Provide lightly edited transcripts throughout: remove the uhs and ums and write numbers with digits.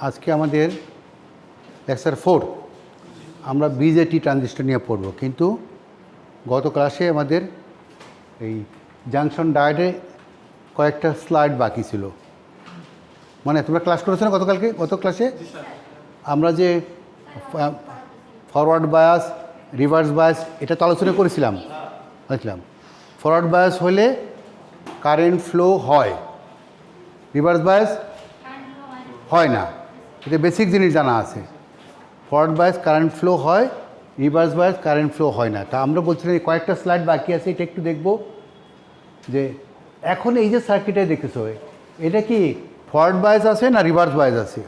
আজকে আমাদের লেকচার 4 আমরা বিজেটি ট্রানজিস্টর নিয়ে পড়ব, কিন্তু গত ক্লাসে আমাদের এই জাংশন ডায়োডে কয়েকটা স্লাইড বাকি ছিল। মানে তোমরা ক্লাস করেছো না গত ক্লাসে আমরা যে ফরওয়ার্ড বায়াস, রিভার্স বায়াস এটা তো আলোচনা করেছিলাম। ফরওয়ার্ড বায়াস হলে কারেন্ট ফ্লো হয়, রিভার্স বায়াস হয় না। এটা বেসিক জিনিস জানা আছে। ফরওয়ার্ড বায়াস কারেন্ট ফ্লো হয়, রিভার্স বায়াস কারেন্ট ফ্লো হয় না। তা আমরা বলছিলাম এই কয়েকটা স্লাইড বাকি আছে, এটা একটু দেখব যে এখন এই যে সার্কিটে দেখেছো এটা কি ফরওয়ার্ড বায়াস আছে না রিভার্স বায়াস আছে?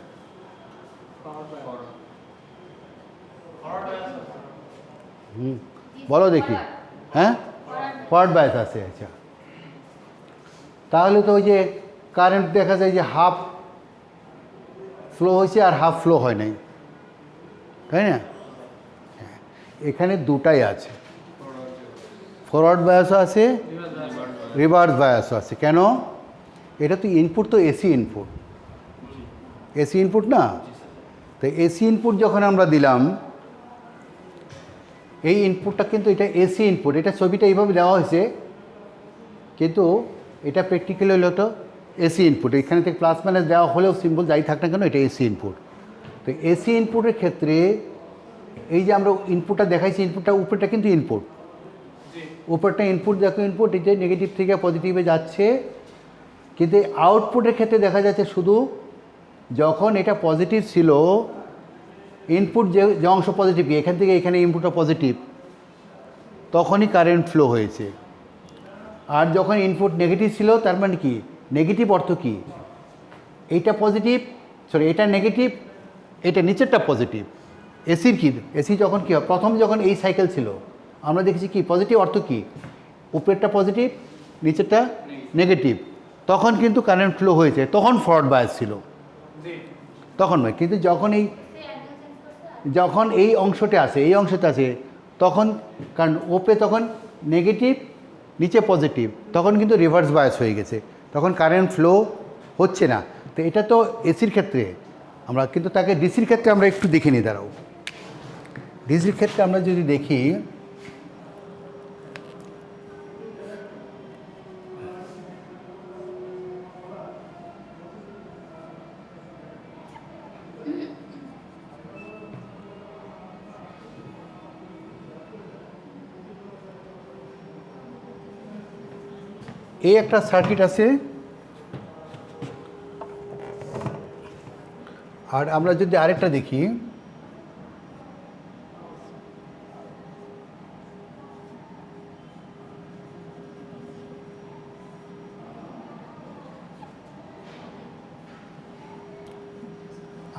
বলো দেখি। হ্যাঁ, ফরওয়ার্ড বায়াস আছে। আচ্ছা, তাহলে তো ওই যে কারেন্ট দেখা যায় যে হাফ ফ্লো হয়েছে আর হাফ ফ্লো হয় নাই, তাই না? এখানে দুটাই আছে, ফরওয়ার্ড বায়াসও আছে, রিভার্স বায়াসও আছে। কেন? এটা তো ইনপুট, তো এসি ইনপুট, এসি ইনপুট না? তো এসি ইনপুট যখন আমরা দিলাম, এই ইনপুটটা কিন্তু এটা এসি ইনপুট, এটা ছবিটা এইভাবে দেওয়া হয়েছে, কিন্তু এটা প্র্যাকটিক্যালি হলো তো এসি ইনপুট। এখানে থেকে প্লাস মাইনাস দেওয়া হলেও সিম্বল যাই থাক না কেন, এটা এসি ইনপুট। তো এসি ইনপুটের ক্ষেত্রে এই যে আমরা ইনপুটটা দেখাইছি, ইনপুটটা উপরটা কিন্তু ইনপুট, উপরটা ইনপুট, দেখো ইনপুট এই যে নেগেটিভ থেকে পজিটিভে যাচ্ছে, কিন্তু আউটপুটের ক্ষেত্রে দেখা যাচ্ছে শুধু যখন এটা পজিটিভ ছিল, ইনপুট যে অংশ পজিটিভ, এখান থেকে এখানে ইনপুটটা পজিটিভ, তখনই কারেন্ট ফ্লো হয়েছে। আর যখন ইনপুট নেগেটিভ ছিল, তার মানে কি নেগেটিভ অর্থ কি? এইটা পজিটিভ, সরি এটা নেগেটিভ, এটা নিচেরটা পজিটিভ। এসির কি, এসি যখন কী হয়, প্রথম যখন এই সাইকেল ছিল আমরা দেখেছি কি পজিটিভ অর্থ কি, উপরেরটা পজিটিভ নিচেরটা নেগেটিভ, তখন কিন্তু কারেন্ট ফ্লো হয়েছে, তখন ফরওয়ার্ড বায়াস ছিল, তখন নয়। কিন্তু যখন এই অংশটা আছে, এই অংশটা আছে, তখন কারণ ওপরে তখন নেগেটিভ নিচে পজিটিভ, তখন কিন্তু রিভার্স বায়াস হয়ে গেছে, তখন কারেন্ট ফ্লো হচ্ছে না। তো এটা তো এসির ক্ষেত্রে আমরা, কিন্তু তাকে ডিসির ক্ষেত্রে আমরা একটু দেখে নিই। দাঁড়াও, ডিসির ক্ষেত্রে আমরা যদি দেখি, এই একটা সার্কিট আছে, আর আমরা যদি আরেকটা দেখি,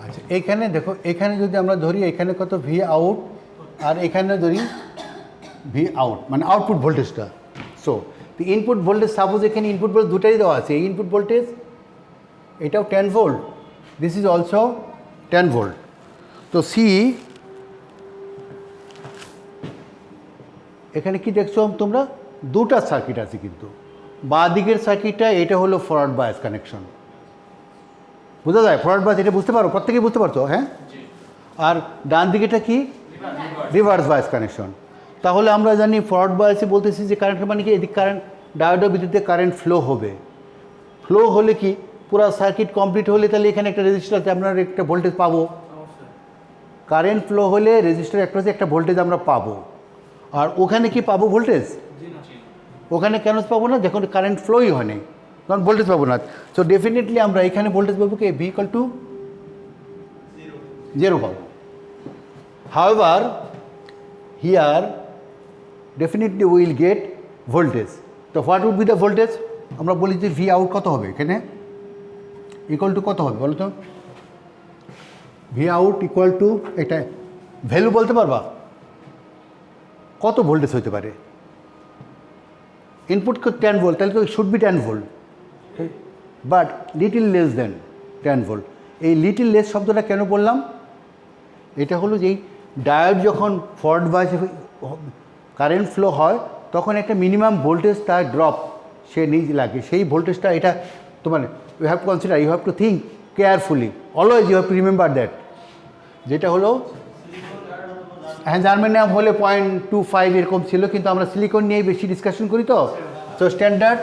আচ্ছা এখানে দেখো, এখানে যদি আমরা ধরি এখানে কত ভি আউট, আর এখানে ধরি ভি আউট, মানে আউটপুট ভোল্টেজটা। So the input voltage, suppose এখানে ইনপুট ভোল্টেজ দুটাই দেওয়া আছে, এই ইনপুট ভোল্টেজ এটাও 10 volt, this is also 10 volt. তো সি এখানে কি দেখছো তোমরা, দুটা সার্কিট আছে, কিন্তু বাঁ দিকের সার্কিটটা এটা হলো ফরওয়ার্ড বায়াস কানেকশন, বোঝা যায়? ফরওয়ার্ড বায়াস এটা বুঝতে পারো, প্রত্যেকেই বুঝতে পারছো? হ্যাঁ। আর ডান দিকেটা কি, রিভার্স বায়াস কানেকশন। তাহলে আমরা জানি ফরওয়ার্ড বায়াসে বলতেছি যে কারেন্ট মানে কি, এদিক কারেন্ট ডায়োডের ভিত্তিতে কারেন্ট ফ্লো হবে। ফ্লো হলে কি পুরো সার্কিট কমপ্লিট হলে তাহলে এখানে একটা রেজিস্টার আছে, আমরা একটা ভোল্টেজ পাবো। কারেন্ট ফ্লো হলে রেজিস্টার একটা ভোল্টেজ আমরা পাবো। আর ওখানে কি পাবো ভোল্টেজ? ওখানে কেন পাবো না? যখন কারেন্ট ফ্লোই হয়নি তখন ভোল্টেজ পাবো না। সো ডেফিনেটলি আমরা এখানে ভোল্টেজ পাবো কি, ভি ইকুয়াল টু 0 পাবো। However here definitely we will get voltage. তো what would be the voltage? আমরা বলি যে ভি আউট কত হবে, এখানে ইকুয়াল টু কত হবে বলো তো? ভি আউট ইকুয়াল টু, এটা ভ্যালু বলতে পারবা কত ভোল্টেজ হতে পারে? ইনপুট 10 ভোল্ট, তাহলে তো should be 10 volt, but little less than 10 volt. এই লিটিল লেস শব্দটা কেন বললাম? এটা হলো যেই ডায়োড যখন ফরওয়ার্ড বায়াসে কারেন্ট ফ্লো হয়, তখন একটা মিনিমাম ভোল্টেজ তার ড্রপ সে নিজ লাগে, সেই ভোল্টেজটা এটা তোমার you have to consider, you have to think carefully, always you have to remember that. যেটা হলো হ্যাঁ জার্মেনিয়াম হলে 0.25 এরকম ছিল, কিন্তু আমরা সিলিকন নিয়েই বেশি ডিসকাশন করি তো। সো স্ট্যান্ডার্ড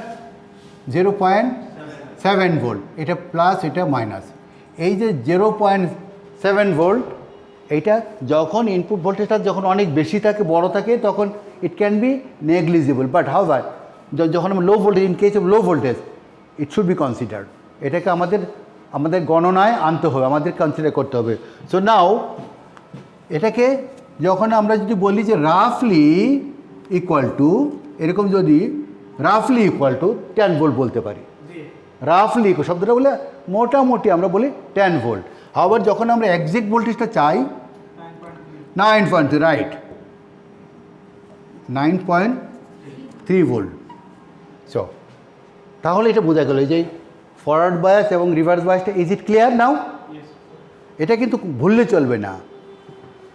0.7 ভোল্ট, এটা প্লাস এটা মাইনাস। এই যে 0.7 ভোল্ট, এইটা যখন ইনপুট ভোল্টেজটা যখন অনেক বেশি থাকে, বড় থাকে, তখন it can be negligible, but however যখন আমরা low voltage, in case of low voltage it should be considered. এটাকে আমাদের গণনায় আনতে হবে, আমাদের কনসিডার করতে হবে। সো নাও এটাকে যখন আমরা যদি বলি যে রাফলি ইকুয়াল টু, এরকম যদি রাফলি ইকুয়াল টু 10 ভোল্ট বলতে পারি, রাফলি শব্দটা বলে মোটামুটি আমরা বলি 10 ভোল্ট। আবার যখন আমরা এক্সাক্ট ভোল্টেজটা চাই 9.3, রাইট, 9.3 ভোল্ট। সো তাহলে এটা বোঝা গেল যে ফরওয়ার্ড বায়াস এবং রিভার্স বায়াসটা, ইজ ইট ক্লিয়ার নাও? এটা কিন্তু ভুললে চলবে না।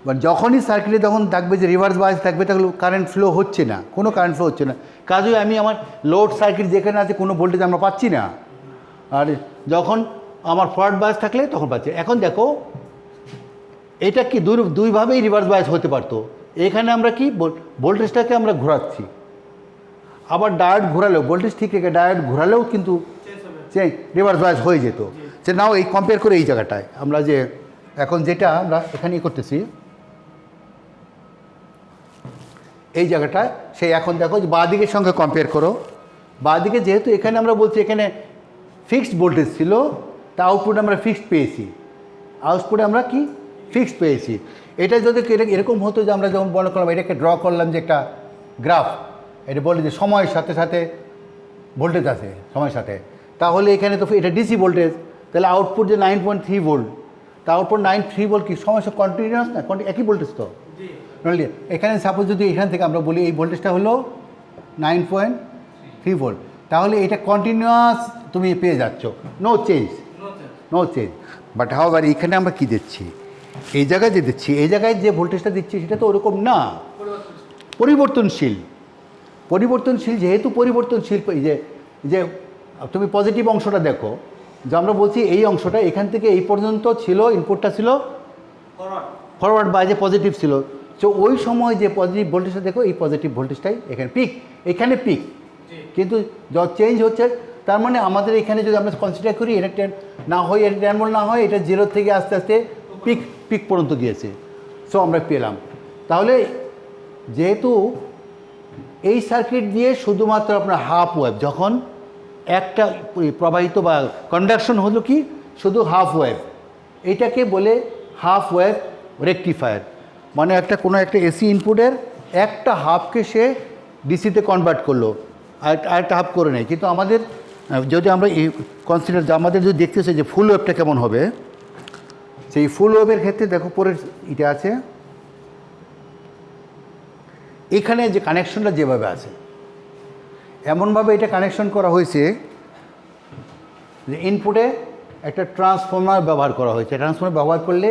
বাট যখনই সার্কিটে তখন থাকবে যে রিভার্স বায়াস থাকবে, তাহলে কারেন্ট ফ্লো হচ্ছে না, কোনো কারেন্ট ফ্লো হচ্ছে না। কাজেই আমি আমার লোড সার্কিট যেখানে আছে কোনো ভোল্টেজ আমরা পাচ্ছি না, আর যখন আমার ফরওয়ার্ড বায়াস থাকলে তখন পাচ্ছি। এখন দেখো এটা কি দুইভাবেই রিভার্স বায়াস হতে পারতো। এখানে আমরা কি ভোল্টেজটাকে আমরা ঘোরাচ্ছি, আবার ডায়োড ঘোরালেও ভোল্টেজ ঠিক রেখে ডায়োড ঘোরালেও কিন্তু রিভার্স বায়াস হয়ে যেত। যে নাও এই কম্পেয়ার করে এই জায়গাটায় আমরা যে এখন যেটা আমরা এখানে করতেছি, এই জায়গাটায় সেই এখন দেখো যে বাঁ দিকের সঙ্গে কম্পেয়ার করো। বাঁ দিকে যেহেতু এখানে আমরা বলছি এখানে ফিক্সড ভোল্টেজ ছিল, তা আউটপুট আমরা ফিক্সড পেয়েছি, আউটপুটে আমরা কি ফিক্সড পেয়েছি। এটা যদি এরকম হতো যে আমরা যখন মনে করলাম এটাকে ড্র করলাম যে একটা গ্রাফ, এটা বলি যে সময়ের সাথে সাথে ভোল্টেজ আছে সময়ের সাথে, তাহলে এখানে তো এটা ডিসি ভোল্টেজ, তাহলে আউটপুট যে 9.3 ভোল্ট, তা আউটপুট 9.3 ভোল্ট কি সময় সব কন্টিনিউয়াস না, একই ভোল্টেজ তো। এখানে সাপোজ যদি এখান থেকে আমরা বলি এই ভোল্টেজটা হলো 9.3 ভোল্ট, তাহলে এটা কন্টিনিউয়াস তুমি পেয়ে যাচ্ছ, নো চেঞ্জ। বাট হাউএভার এখানে আমরা কি দিচ্ছি, এই জায়গায় যে দিচ্ছি, এই জায়গায় যে ভোল্টেজটা দিচ্ছি সেটা তো ওরকম না, পরিবর্তনশীল। যেহেতু পরিবর্তনশীল, যে তুমি পজিটিভ অংশটা দেখো, যে আমরা বলছি এই অংশটা এখান থেকে এই পর্যন্ত ছিল, ইনপুটটা ছিল ফরওয়ার্ড বা যে পজিটিভ ছিল। সো ওই সময় যে পজিটিভ ভোল্টেজটা দেখো, এই পজিটিভ ভোল্টেজটাই এখানে পিক, কিন্তু যত চেঞ্জ হচ্ছে, তার মানে আমাদের এখানে যদি আমরা কনসিডার করি এটা 10 না হয়, এটা 10 ভোল্ট না হয়, এটা 0 থেকে আস্তে আস্তে পিক পর্যন্ত গিয়েছে। সো আমরা পেলাম। তাহলে যেহেতু এই সার্কিট দিয়ে শুধুমাত্র আপনার হাফ ওয়েভ, যখন একটা প্রবাহিত বা কন্ডাকশন হলো কি শুধু হাফ ওয়েভ, এইটাকে বলে হাফ ওয়েভ রেকটিফায়ার। মানে কোনো একটা এসি ইনপুটের একটা হাফকে সে ডিসিতে কনভার্ট করলো, আরেকটা হাফ করে নেয়। কিন্তু আমাদের যদি আমরা এই কনসিডার আমাদের যদি দেখতেছে যে ফুল ওয়েভটা কেমন হবে, সেই ফুল ওয়েভের ক্ষেত্রে দেখো পরের এটা আছে, এখানে যে কানেকশনটা যেভাবে আছে, এমনভাবে এটা কানেকশন করা হয়েছে যে ইনপুটে একটা ট্রান্সফর্মার ব্যবহার করা হয়েছে। ট্রান্সফর্মার ব্যবহার করলে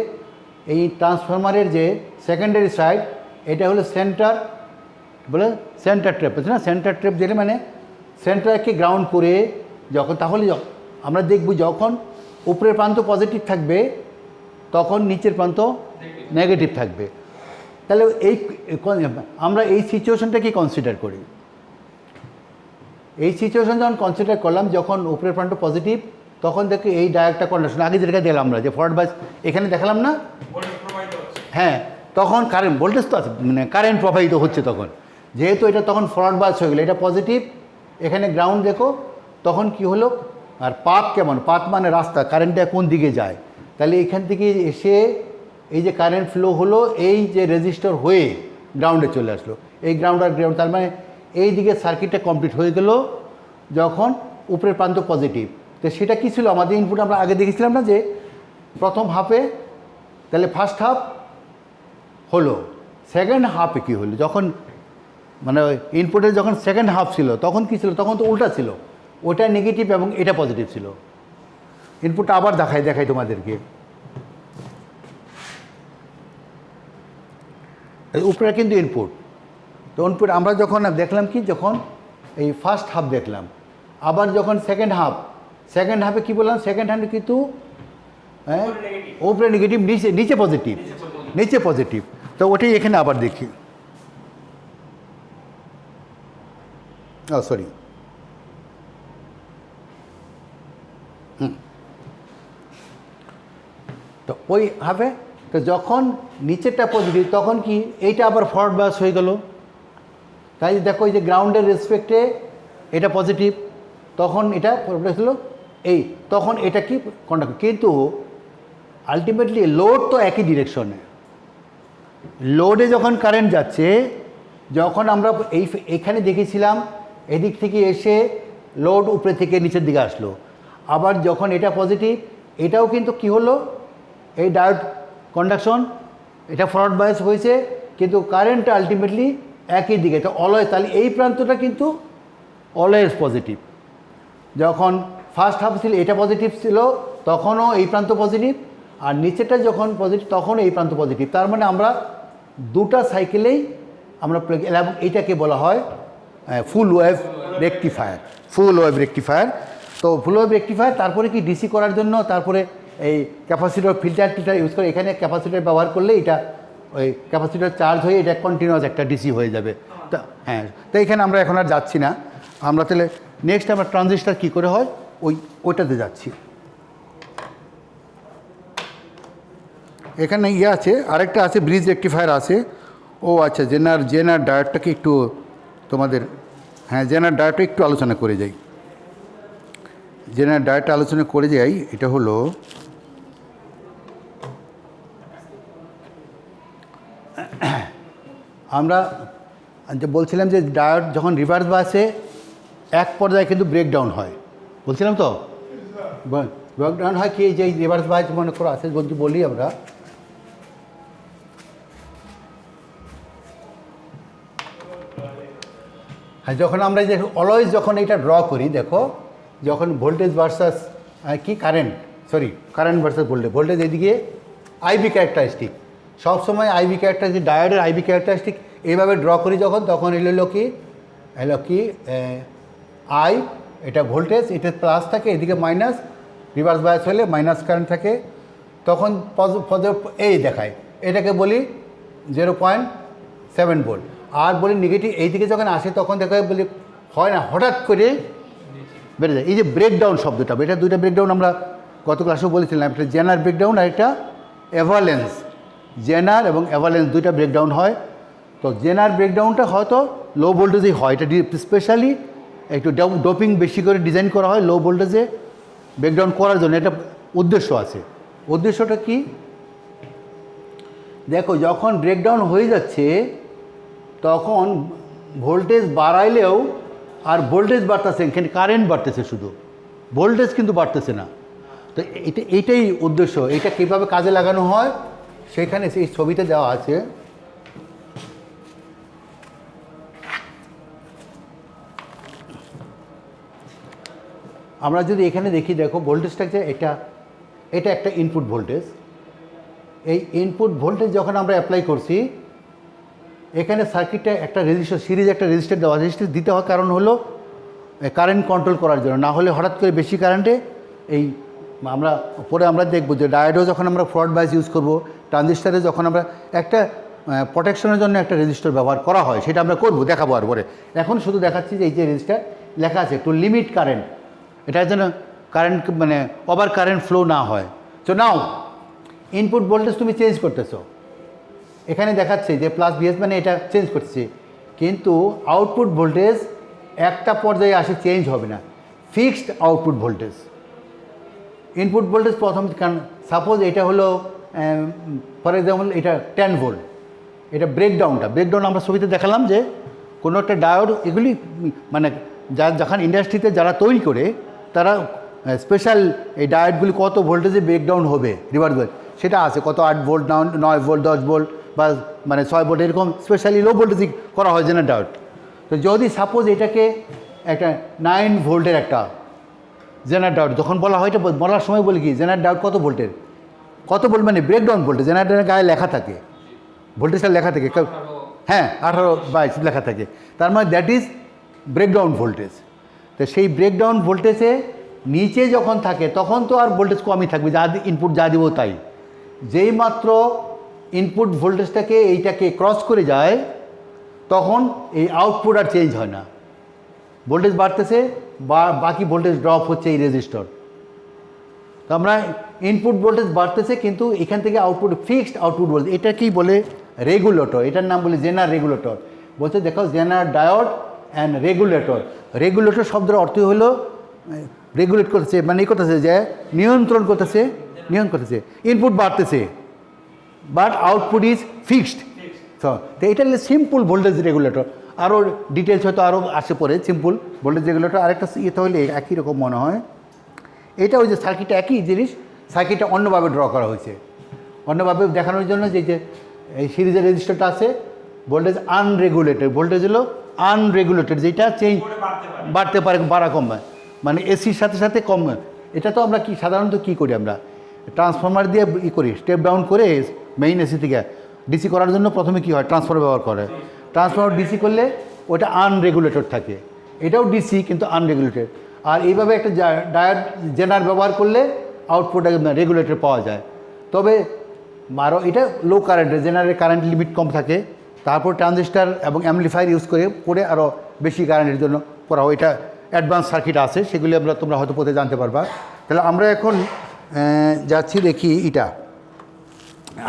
এই ট্রান্সফর্মারের যে সেকেন্ডারি সাইড, এটা হলো সেন্টার ট্র্যাপ, বুঝছে না? সেন্টার ট্র্যাপ যেটা মানে সেন্টারকে গ্রাউন্ড করে তাহলে আমরা দেখব যখন উপরের প্রান্ত পজিটিভ থাকবে তখন নিচের প্রান্ত নেগেটিভ থাকবে। তাহলে আমরা এই সিচুয়েশনটাকে কনসিডার করি। এই সিচুয়েশন যখন কনসিডার করলাম, যখন উপরের প্রান্ত পজিটিভ, তখন দেখি এই ডায়োডটা কন্ডাকশন আগে যেটা দিলাম আমরা যে ফরওয়ার্ড বায়াস এখানে দেখালাম না, হ্যাঁ, তখন কারেন্ট ভোল্টেজ তো আছে, মানে কারেন্ট প্রবাহিত হচ্ছে। তখন যেহেতু এটা তখন ফরওয়ার্ড বায়াস হয়ে গেলো, এটা পজিটিভ, এখানে গ্রাউন্ড দেখো, তখন কি হলো, আর পাথ কেমন, পাথ মানে রাস্তা, কারেন্টটা কোন দিকে যায়। তাহলে এখান থেকে এসে এই যে কারেন্ট ফ্লো হলো, এই যে রেজিস্টার হয়ে গ্রাউন্ডে চলে আসলো, এই গ্রাউন্ড, তার মানে এই দিকে সার্কিটটা কমপ্লিট হয়ে গেল যখন উপরের প্রান্ত পজিটিভ। তো সেটা কী ছিল আমাদের ইনপুট, আমরা আগে দেখেছিলাম না যে প্রথম হাফে, তাহলে ফার্স্ট হাফ হলো, সেকেন্ড হাফে কী হলো, যখন মানে ইনপুটের যখন সেকেন্ড হাফ ছিল তখন কী ছিল, তখন তো উল্টা ছিল, ওটা নেগেটিভ এবং এটা পজিটিভ ছিল। ইনপুটটা আবার দেখাই তোমাদেরকে, উপরে কিন্তু ইনপুট, তো ইনপুট আমরা যখন দেখলাম কি, যখন এই ফার্স্ট হাফ দেখলাম, আবার যখন সেকেন্ড হাফে কী বললাম, সেকেন্ড হাফে কিন্তু হ্যাঁ, উপরে নেগেটিভ, নিচে নিচে পজিটিভ, নিচে পজিটিভ। তো ওটাই এখানে আবার দেখি, ও সরি, তো ওইভাবে তো যখন নিচেরটা পজিটিভ তখন কি এইটা আবার ফরওয়ার্ড বায়াস হয়ে গেল। তাই দেখো এই যে গ্রাউন্ডের রেসপেক্টে এটা পজিটিভ, তখন এটা হলো এই, তখন এটা কি কন্ডাক্ট, কিন্তু আলটিমেটলি লোড তো একই ডিরেকশনে। লোডে যখন কারেন্ট যাচ্ছে, যখন আমরা এইখানে দেখেছিলাম এদিক থেকে এসে লোড উপরে থেকে নিচের দিকে আসলো, আবার যখন এটা পজিটিভ এটাও কিন্তু কি হলো, এই ডায়োড কন্ডাকশন এটা ফরওয়ার্ড বায়াস হয়েছে, কিন্তু কারেন্টটা আলটিমেটলি একই দিকে। তো অলওয়েজ, তাহলে এই প্রান্তটা কিন্তু অলওয়েজ পজিটিভ। যখন ফার্স্ট হাফ ছিল এটা পজিটিভ ছিল, তখনও এই প্রান্ত পজিটিভ, আর নিচেটা যখন পজিটিভ তখন এই প্রান্ত পজিটিভ। তার মানে আমরা দুটা সাইকেলেই আমরা, এবং এইটাকে বলা হয় ফুল ওয়েভ রেকটিফায়ার, ফুল ওয়েভ রেকটিফায়ার। তো ফুল ওয়েভ রেকটিফায়ার তারপরে কি ডিসি করার জন্য তারপরে এই ক্যাপাসিটর ফিল্টার ইউজ করে, এখানে ক্যাপাসিটর ব্যবহার করলে এটা ওই ক্যাপাসিটর চার্জ হয়ে এটা কন্টিনিউয়াস একটা ডিসি হয়ে যাবে। তা হ্যাঁ, তো এখানে আমরা এখন আর যাচ্ছি না, আমরা তাহলে নেক্সট আমরা ট্রানজিস্টার কী করে হয় ওইটাতে যাচ্ছি। এখানে ইয়ে আছে, আরেকটা আছে ব্রিজ রেকটিফায়ার আছে। ও আচ্ছা, জেনার ডায়োডটাকে একটু তোমাদের, হ্যাঁ জেনার ডায়োডটা একটু আলোচনা করে যাই, জেনার ডায়োডটা আলোচনা করে যাই। এটা হলো আমরা বলছিলাম যে ডায়োড যখন রিভার্স বাসে এক পর্যায়ে কিন্তু ব্রেকডাউন হয়, বলছিলাম তো ব্রেকডাউন হয় কি, যে রিভার্স বাস মনে করো আছে বলি আমরা, হ্যাঁ যখন আমরা যে অলওয়েজ যখন এটা ড্র করি, দেখো যখন ভোল্টেজ ভার্সাস কি কারেন্ট ভার্সাস ভোল্টেজ এদিকে আইভি ক্যারেক্টারিস্টিক, সবসময় আইভি ক্যারেক্টারিস্টিক, ডায়োডের আইভি ক্যারেক্টারিস্টিক এইভাবে ড্র করি যখন, তখন এলো কি আই, এটা ভোল্টেজ, এটা প্লাস থাকে, এদিকে মাইনাস, রিভার্স বায়াস হলে মাইনাস কারেন্ট থাকে, তখন এই দেখায়, এটাকে বলি 0.7 ভোল্ট। আর বলি নেগেটিভ এইদিকে যখন আসে তখন দেখা বলি হয় না, হঠাৎ করে বেড়ে যায়। এই যে ব্রেকডাউন শব্দটা, এটা দুইটা ব্রেকডাউন আমরা গত ক্লাসেও বলেছিলাম, একটা জেনার ব্রেকডাউন আর একটা অ্যাভালেন্স। জেনার এবং অ্যাভালেন্স দুইটা ব্রেকডাউন হয়। তো জেনার ব্রেকডাউনটা হয়তো লো ভোল্টেজেই হয়, এটা স্পেশালি একটু ডোপিং বেশি করে ডিজাইন করা হয় লো ভোল্টেজে ব্রেকডাউন করার জন্য, এটা উদ্দেশ্য আছে। উদ্দেশ্যটা কি, দেখো যখন ব্রেকডাউন হয়ে যাচ্ছে তখন ভোল্টেজ বাড়াইলেও আর ভোল্টেজ বাড়তেছে, এখানে কারেন্ট বাড়তেছে শুধু, ভোল্টেজ কিন্তু বাড়তেছে না। তো এইটাই উদ্দেশ্য। এটা কীভাবে কাজে লাগানো হয় সেখানে সেই ছবিতে দেওয়া আছে। আমরা যদি এখানে দেখি, দেখো ভোল্টেজটা যে এটা একটা ইনপুট ভোল্টেজ। এই ইনপুট ভোল্টেজ যখন আমরা অ্যাপ্লাই করছি, এখানে সার্কিটটা একটা রেজিস্টার, সিরিজ একটা রেজিস্টার দেওয়া, রেজিস্টার দিতে হয় কারণ হলো কারেন্ট কন্ট্রোল করার জন্য, না হলে হঠাৎ করে বেশি কারেন্টে এই আমরা দেখব যে ডায়োডও যখন আমরা ফরওয়ার্ড বায়াস ইউজ করব, ট্রানজিস্টারে যখন আমরা একটা প্রোটেকশনের জন্য একটা রেজিস্টার ব্যবহার করা হয়, সেটা আমরা করব, দেখাবো আর পরে। এখন শুধু দেখাচ্ছি যে এই যে রেজিস্টার লেখা আছে টু লিমিট কারেন্ট, এটার জন্য কারেন্ট মানে ওভার কারেন্ট ফ্লো না হয়। তো নাও ইনপুট ভোল্টেজ তুমি চেঞ্জ করতেছো, এখানে দেখাচ্ছে যে প্লাস ভিএস মানে এটা চেঞ্জ করছে, কিন্তু আউটপুট ভোল্টেজ একটা পর্যায়ে আসে চেঞ্জ হবে না, fixed output voltage. Input voltage প্রথম, কারণ সাপোজ এটা হলো ফর এক্সাম্পল এটা 10 ভোল্ট, এটা ব্রেকডাউন আমরা ছবিতে দেখালাম যে কোনো একটা ডায়োড, এগুলি মানে যখন ইন্ডাস্ট্রিতে যারা তৈরি করে তারা স্পেশাল এই ডায়োডগুলি কত ভোল্টেজে ব্রেকডাউন হবে রিভার্স বায়াস সেটা আছে, কত 8 ভোল্ট, 9 ভোল্ট, 10 ভোল্ট বা মানে 6 ভোল্ট, এরকম স্পেশালি লো ভোল্টেজে করা হয় জেনার ডায়োড। তো যদি সাপোজ এটাকে একটা 9 ভোল্টের একটা জেনার ডায়োড যখন বলা হয়, এটা বলার সময় বলি কি জেনার ডায়োড কত ভোল্টের, কত ভোল্ট মানে ব্রেকডাউন ভোল্টেজ, জেনার ডায়োডের গায়ে লেখা থাকে, ভোল্টেজটা লেখা থাকে, হ্যাঁ 18/22 লেখা থাকে, তার মানে দ্যাট ইজ ব্রেকডাউন ভোল্টেজ। তো সেই ব্রেকডাউন ভোল্টেজে নিচে যখন থাকে তখন তো আর ভোল্টেজ কমই থাকবে, যা ইনপুট যা দিব তাই। যেই মাত্র ইনপুট ভোল্টেজটাকে এইটাকে ক্রস করে যায় তখন এই আউটপুট আর চেঞ্জ হয় না, ভোল্টেজ বাড়তেছে বা বাকি ভোল্টেজ ড্রপ হচ্ছে এই রেজিস্টর। তো আমরা ইনপুট ভোল্টেজ বাড়তেছে কিন্তু এখান থেকে আউটপুট ফিক্সড আউটপুট ভোল্টেজ, এটা কি বলে রেগুলেটর, এটার নাম বলে জেনার রেগুলেটর। বলছে দেখো জেনার ডায়োড অ্যান্ড রেগুলেটর। রেগুলেটর শব্দের অর্থ হলো রেগুলেট করতেছে, মানে এই করতেছে যে নিয়ন্ত্রণ করতেছে ইনপুট বাড়তেছে বাট আউটপুট ইজ ফিক্সড। তো এটা হলো সিম্পল ভোল্টেজ রেগুলেটর। আরও ডিটেলস হয়তো আরও আসে পরে সিম্পল ভোল্টেজ রেগুলেটর। আরেকটা ইয়ে হলে একই রকম মনে হয়, এটা ওই যে সার্কিটটা একই জিনিস, সার্কিটটা অন্যভাবে ড্র করা হয়েছে, অন্যভাবে দেখানোর জন্য যে এই সিরিজের রেজিস্টারটা আছে ভোল্টেজ আনরেগুলেটেড, ভোল্টেজ হলো আনরেগুলেটেড, যেটা চেঞ্জ বাড়তে পারে বাড়া কমে, মানে এসির সাথে সাথে কম। এটা তো আমরা কি সাধারণত কী করি, আমরা ট্রান্সফরমার দিয়ে ই করি, স্টেপ ডাউন করে মেইন এসি থেকে ডিসি করার জন্য প্রথমে কী হয় ট্রান্সফরমার ব্যবহার করে। ট্রান্সফরমার ডিসি করলে ওটা আনরেগুলেটেড থাকে, এটাও ডিসি কিন্তু আনরেগুলেটেড। আর এইভাবে একটা ডায়োড জেনার ব্যবহার করলে আউটপুট রেগুলেটর পাওয়া যায়। তবে আরও এটা লো কারেন্টের, জেনারের কারেন্ট লিমিট কম থাকে, তারপর ট্রানজিস্টার এবং অ্যাম্পলিফায়ার ইউজ করে আরও বেশি কারেন্টের জন্য করা হয়। এটা অ্যাডভান্স সার্কিট আছে, সেগুলি তোমরা হয়তো পথে জানতে পারবা। তাহলে আমরা এখন যাচ্ছি দেখি এটা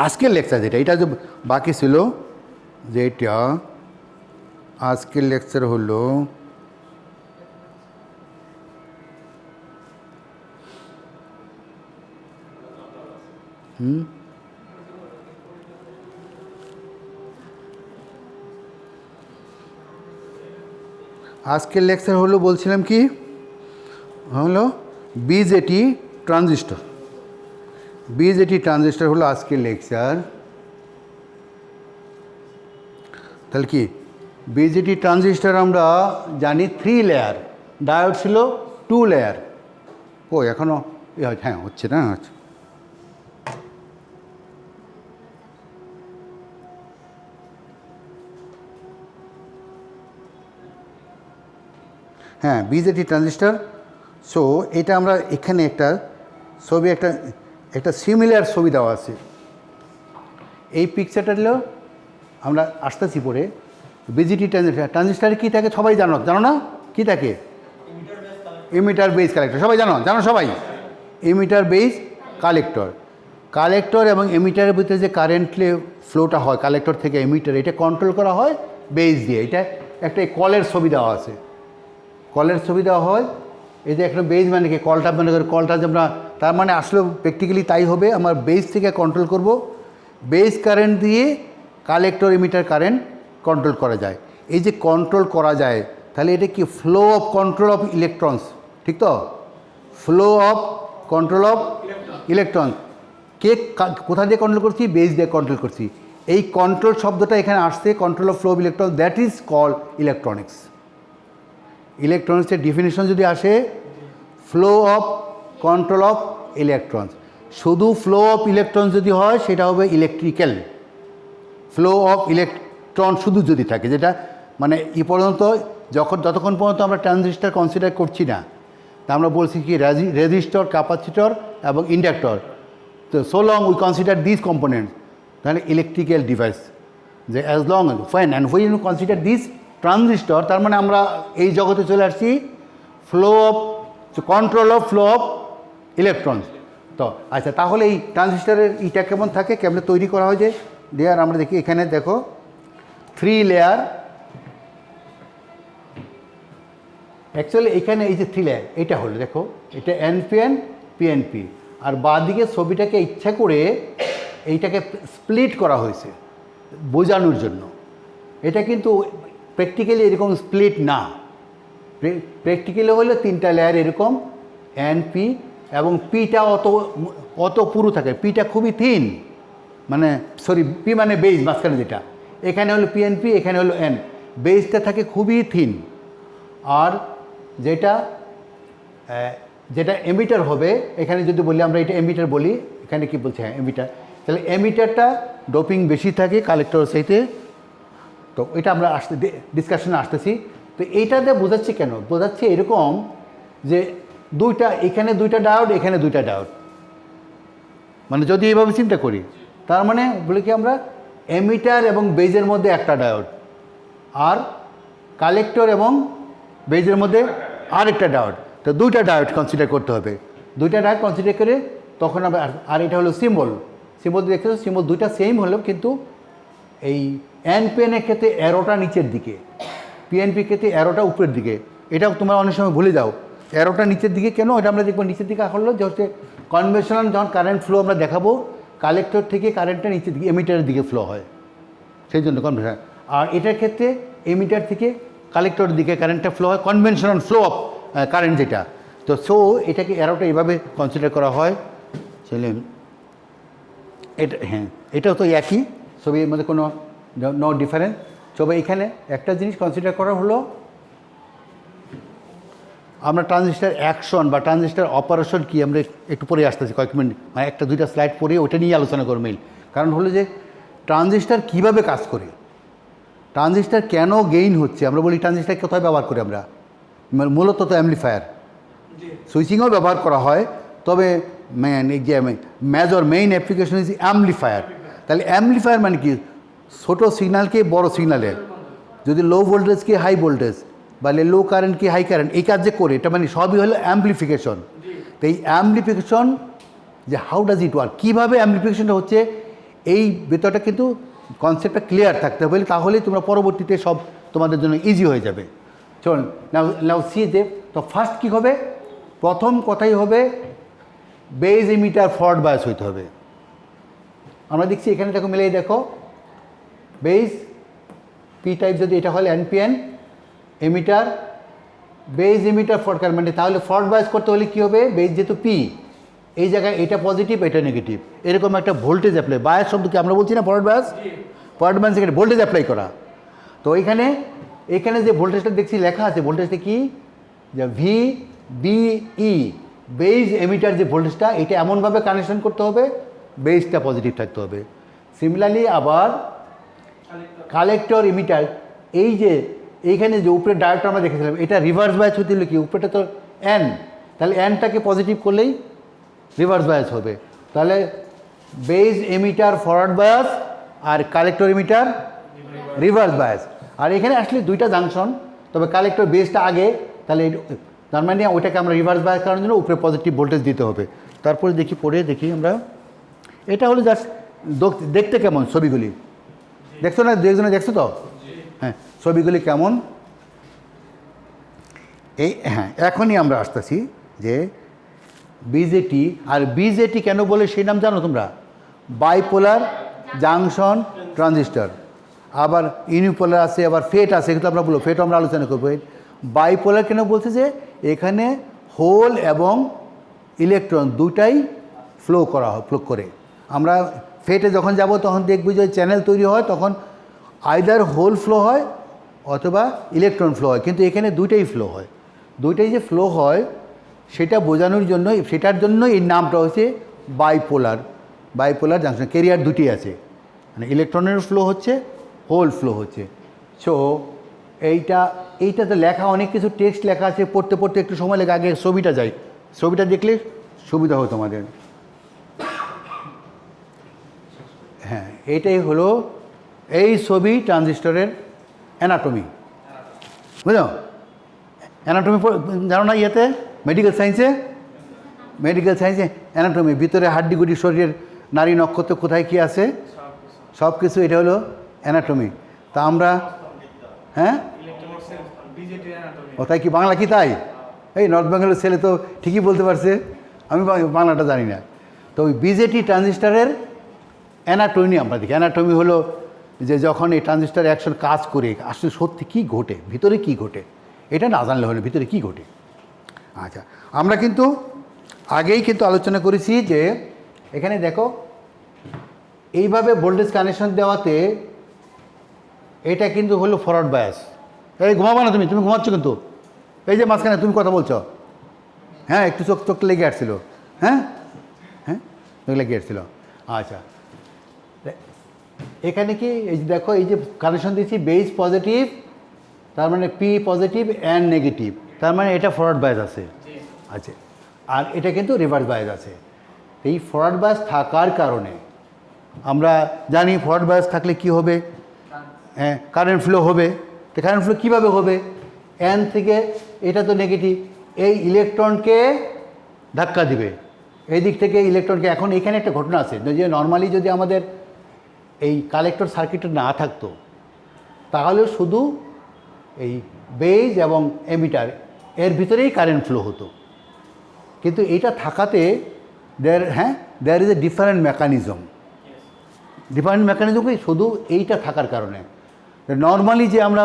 আজকের লেকচার, যেটা এটা যে বাকি ছিল, যেটা আজকের লেকচার হলো আজকের লেকচার হলো বলছিলাম কি হলো বিজেটি ট্রানজিস্টর। বিজেটি ট্রানজিস্টর হলো আজকের লেকচার। তাহলে কি বিজেটি ট্রানজিস্টর আমরা জানি 3 লেয়ার, ডায়োড ছিল 2 লেয়ার। ও এখনও হ্যাঁ হচ্ছে না, আচ্ছা হ্যাঁ বিজেটি ট্রানজিস্টর। সো এটা আমরা এখানে একটা ছবি, একটা সিমিলার ছবি দেওয়া আছে। এই পিকচারটা হলো আমরা আসতেছি পরে। বিজেটি ট্রানজিস্টারে কী থাকে সবাই জানো না, কী থাকে? ইমিটার বেস কালেক্টর, সবাই জানো সবাই। ইমিটার বেস কালেক্টর এবং এমিটারের ভিতরে যে কারেন্টলি ফ্লোটা হয় কালেক্টর থেকে এমিটার, এটা কন্ট্রোল করা হয় বেস দিয়ে। এটা একটা কলের ছবি দেওয়া আছে, কলের ছবি দেওয়া হয়। এই যে একটা বেস মানে কি, কলটা মনে করি কলটা যে আমরা, তার মানে আসলে প্র্যাকটিক্যালি তাই হবে, আমার বেস থেকে কন্ট্রোল করব। বেস কারেন্ট দিয়ে কালেক্টর এমিটার কারেন্ট কন্ট্রোল করা যায়। এই যে কন্ট্রোল করা যায়, তাহলে এটা কি flow of control of electrons, ঠিক তো? Flow of control of electron কে কোথা দিয়ে কন্ট্রোল করছি? বেস দিয়ে কন্ট্রোল করছি। এই কন্ট্রোল শব্দটা এখানে আসছে, control of flow of electron, that is called electronics. ইলেকট্রনিক্সের ডিফিনিশন যদি আসে, flow of control of electrons, শুধু ফ্লো অফ ইলেকট্রন যদি হয় সেটা হবে ইলেকট্রিক্যাল। ফ্লো অফ ইলেকট্রন শুধু যদি থাকে, যেটা মানে পর্যন্ত যতক্ষণ পর্যন্ত আমরা ট্রানজিস্টর কনসিডার করছি না, তা আমরা বলছি কি রেজিস্টর, ক্যাপাসিটর এবং ইন্ডাক্টর। তো so long we consider this components, তাহলে ইলেকট্রিক্যাল ডিভাইস। যে as long fine and when you consider this transistor, তার মানে আমরা এই জগতে চলে আসছি flow of control of flow of electrons. তো আচ্ছা, তাহলে এই ট্রানজিস্টরের ইটা কেমন থাকে, কেমন তৈরি করা হয় যে লেয়ার আমরা দেখি এখানে দেখো 3 লেয়ার। অ্যাকচুয়ালি এখানে এই যে 3 লেয়ার, এটা হলো দেখো, এটা এনপিএন পিএনপি, আর বাঁদিকে ছবিটাকে ইচ্ছা করে এইটাকে স্প্লিট করা হয়েছে বোঝানোর জন্য। এটা কিন্তু প্র্যাকটিক্যালি এরকম স্প্লিট না, প্র্যাকটিক্যালি হলে 3টা লেয়ার এরকম এনপি, এবং পিটা অত পুরো থাকে, পিটা খুবই থিন, মানে সরি পি মানে বেস মাঝখানে যেটা, এখানে হলো পিএনপি, এখানে হলো এন, বেসটা থাকে খুবই থিন। আর যেটা এমিটার হবে, এখানে যদি বলি আমরা এটা এমিটার বলি, এখানে কি বলছে? হ্যাঁ এমিটার। তাহলে এমিটারটা ডোপিং বেশি থাকে কালেক্টরের সাথে। তো এটা আমরা ডিসকাশনে আসতেছি। তো এইটাতে বোঝাচ্ছি কেন? বোঝাচ্ছি এরকম যে দুইটা, এখানে দুইটা ডায়োড, এখানে দুইটা ডায়োড, মানে যদি এইভাবে চিন্তা করি, তার মানে বলি কি আমরা এমিটার এবং বেজের মধ্যে একটা ডায়োড, আর কালেক্টর এবং বেজের মধ্যে আরেকটা ডায়োড। তো দুইটা ডায়োড কনসিডার করতে হবে, দুইটা ডায়োড কনসিডার করে তখন আমরা, আর এটা হলো সিম্বল, সিম্বল দেখতেছো, সিম্বল দুইটা সেম হলো, কিন্তু এই এনপিএনের ক্ষেত্রে অ্যারোটা নিচের দিকে, পিএনপির ক্ষেত্রে অ্যারোটা উপরের দিকে। এটাও তোমরা অনেক সময় ভুলে যাও, অ্যারোটা নিচের দিকে কেন, এটা আমরা দেখবো নিচের দিকে হলো যে হচ্ছে কনভেনশনাল যখন কারেন্ট ফ্লো আমরা দেখাবো, কালেক্টর থেকে কারেন্টটা নিচের দিকে এমিটারের দিকে ফ্লো হয়, সেই জন্য কনভেনশনাল। আর এটার ক্ষেত্রে এমিটার থেকে কালেক্টরের দিকে কারেন্টটা ফ্লো হয়, কনভেনশনাল ফ্লো অফ কারেন্ট যেটা। তো সো এটাকে অ্যারোটা এইভাবে কনসিডার করা হয়। চলে এটা, হ্যাঁ এটাও তো একই ছবি, এর মধ্যে কোনো নো ডিফারেন্স। তবে এখানে একটা জিনিস কনসিডার করা হলো, আমরা ট্রানজিস্টার অ্যাকশন বা ট্রানজিস্টার অপারেশন কি আমরা একটু পরে আসতেছি, কয়েক মিনিট, মানে একটা দুইটা স্লাইড পরে ওটা নিয়ে আলোচনা করবো মেইল। কারণ হলো যে ট্রানজিস্টার কিভাবে কাজ করে, ট্রানজিস্টার কেন গেইন হচ্ছে, আমরা বলি ট্রানজিস্টার কোথায় ব্যবহার করি আমরা, মূলত তো অ্যাম্পলিফায়ার, সুইচিংও ব্যবহার করা হয়, তবে major main application is amplifier. তাহলে অ্যাম্পলিফায়ার মানে কি, ছোটো সিগন্যালকে বড় সিগন্যালে, যদি লো ভোল্টেজকে হাই ভোল্টেজ বা লো কারেন্টকে হাই কারেন্ট, এই কাজ যে করে, এটা মানে সবই হলো অ্যাম্পলিফিকেশন। তো এই অ্যাম্পলিফিকেশন যে হাউ ডাজ ইট ওয়ার্ক, কীভাবে অ্যাম্পলিফিকেশনটা হচ্ছে, এই ভেতরটা কিন্তু কনসেপ্টটা ক্লিয়ার থাকতে হবে, তাহলেই তোমরা পরবর্তীতে সব তোমাদের জন্য ইজি হয়ে যাবে। চল নাও সি যে, তো ফার্স্ট কী হবে, প্রথম কথাই হবে বেজ এমিটার ফরওয়ার্ড বায়াস হইতে হবে। আমরা দেখছি এখানে দেখো মিলিয়ে দেখো, বেজ পি টাইপ যদি এটা হলে NPN emitter, base emitter forward, মানে তাহলে ফরওয়ার্ড বায়াস করতে হলে কী হবে, বেজ যেহেতু পি, এই জায়গায় এটা পজিটিভ এটা নেগেটিভ, এরকম একটা ভোল্টেজ অ্যাপ্লাই, বায়াস শব্দকে আমরা বলছি না ফরওয়ার্ড বায়াস, ফরওয়ার্ড বায়াস এখানে ভোল্টেজ অ্যাপ্লাই করা। তো এখানে যে ভোল্টেজটা দেখছি লেখা আছে, ভোল্টেজটা কি, যে ভি বিই, বেজ এমিটার যে ভোল্টেজটা, এটা এমনভাবে কানেকশন করতে হবে বেজটা পজিটিভ থাকতে হবে। সিমিলারলি আবার কালেক্টর এমিটার, এই যে এইখানে যে উপরে ডায়োডটা আমরা দেখেছিলাম, এটা রিভার্স বায়াস হতে হলে কি, উপরেটা তো এন, তাহলে এনটাকে পজিটিভ করলেই রিভার্স বায়াস হবে। তাহলে বেজ এমিটার ফরওয়ার্ড বায়াস আর কালেক্টর এমিটার রিভার্স বায়াস। আর এখানে আসলে দুইটা জাংশন, তবে কালেক্টর বেজটা আগে, তাহলে তার মানে ওইটাকে আমরা রিভার্স বায়াস করার জন্য উপরে পজিটিভ ভোল্টেজ দিতে হবে। তারপরে দেখি আমরা, এটা হলো জাস্ট দেখতে কেমন ছবিগুলি, দেখছো না, দু একজনে দেখছো তো, হ্যাঁ ছবিগুলি কেমন। এই হ্যাঁ এখনই আমরা আসতেছি যে বিজেটি, আর বিজেটি কেন বলে সেই নাম জানো তোমরা, বাইপোলার জাংশন ট্রানজিস্টার, আবার ইউনিপোলার আছে, আবার ফেট আছে, কিন্তু আমরা বলবো ফেট আমরা আলোচনা করবো। বাইপোলার কেন বলছে, যে এখানে হোল এবং ইলেকট্রন দুটাই ফ্লো করে। আমরা ফেটে যখন যাব তখন দেখবি যে চ্যানেল তৈরি হয়, তখন আইদার হোল ফ্লো হয় অথবা ইলেকট্রন ফ্লো হয়, কিন্তু এখানে দুইটাই ফ্লো হয়। দুইটাই যে ফ্লো হয় সেটা বোঝানোর জন্য, সেটার জন্য এই নামটা হচ্ছে বাইপোলার জাংশন। ক্যারিয়ার দুটি আছে, মানে ইলেকট্রনের ফ্লো হচ্ছে, হোল ফ্লো হচ্ছে। সো এইটাতে লেখা অনেক কিছু টেক্সট লেখা আছে, পড়তে একটু সময় লেগে, আগে ছবিটা যাই, ছবিটা দেখলে সুবিধা হয় তোমাদের। হ্যাঁ এইটাই হলো এই ছবি ট্রানজিস্টরের অ্যানাটমি, বুঝলো, অ্যানাটমি জানো না, ইয়েতে মেডিকেল সায়েন্সে অ্যানাটমি, ভিতরে হাড্ডিগুডি, শরীরের নারী নক্ষত্র কোথায় কী আছে সব কিছু, এটা হলো অ্যানাটমি। তা আমরা হ্যাঁ ও তাই কি, বাংলা কি তাই, এই নর্থ বেঙ্গলের ছেলে তো ঠিকই বলতে পারছে, আমি বাংলাটা জানি না। তো ওই বিজেটি ট্রানজিস্টারের অ্যানাটমি আমরা দেখি। অ্যানাটমি হলো যে যখন এই ট্রানজিস্টার অ্যাকশন কাজ করে আসলে সত্যি কী ঘটে, ভিতরে কী ঘটে, এটা না জানলে হলো ভিতরে কী ঘটে। আচ্ছা, আমরা কিন্তু আগেই আলোচনা করেছি যে এখানে দেখো এইভাবে ভোল্টেজ কানেকশন দেওয়াতে এটা কিন্তু হলো ফরওয়ার্ড বায়াস। এই ঘুমাবো না, তুমি ঘুমাচ্ছ কিন্তু, এই যে মাঝখানে তুমি কথা বলছো, হ্যাঁ একটু চোখ লেগে আসছিল, হ্যাঁ লেগে আসছিল। আচ্ছা, এখানে কি এই যে দেখো, এই যে কানেকশন দিচ্ছি বেজ পজিটিভ, তার মানে পি পজিটিভ অ্যান্ড নেগেটিভ, তার মানে এটা ফরওয়ার্ড বায়াস আছে। আছে, আর এটা কিন্তু রিভার্স বায়াস আছে। এই ফরওয়ার্ড বায়াস থাকার কারণে আমরা জানি ফরওয়ার্ড বায়াস থাকলে কি হবে, হ্যাঁ কারেন্ট ফ্লো হবে। তো কারেন্ট ফ্লো কীভাবে হবে, এন থেকে এটা তো নেগেটিভ, এই ইলেকট্রনকে ধাক্কা দিবে এই দিক থেকে ইলেকট্রনকে। এখন এখানে একটা ঘটনা আছে যে নর্মালি যদি আমাদের এই কালেক্টর সার্কিটটা না থাকতো তাহলে শুধু এই বেজ এবং এমিটার এর ভিতরেই কারেন্ট ফ্লো হতো, কিন্তু এইটা থাকাতে there is a different mechanism. Different mechanism কি শুধু এইটা থাকার কারণে। নর্মালি যে আমরা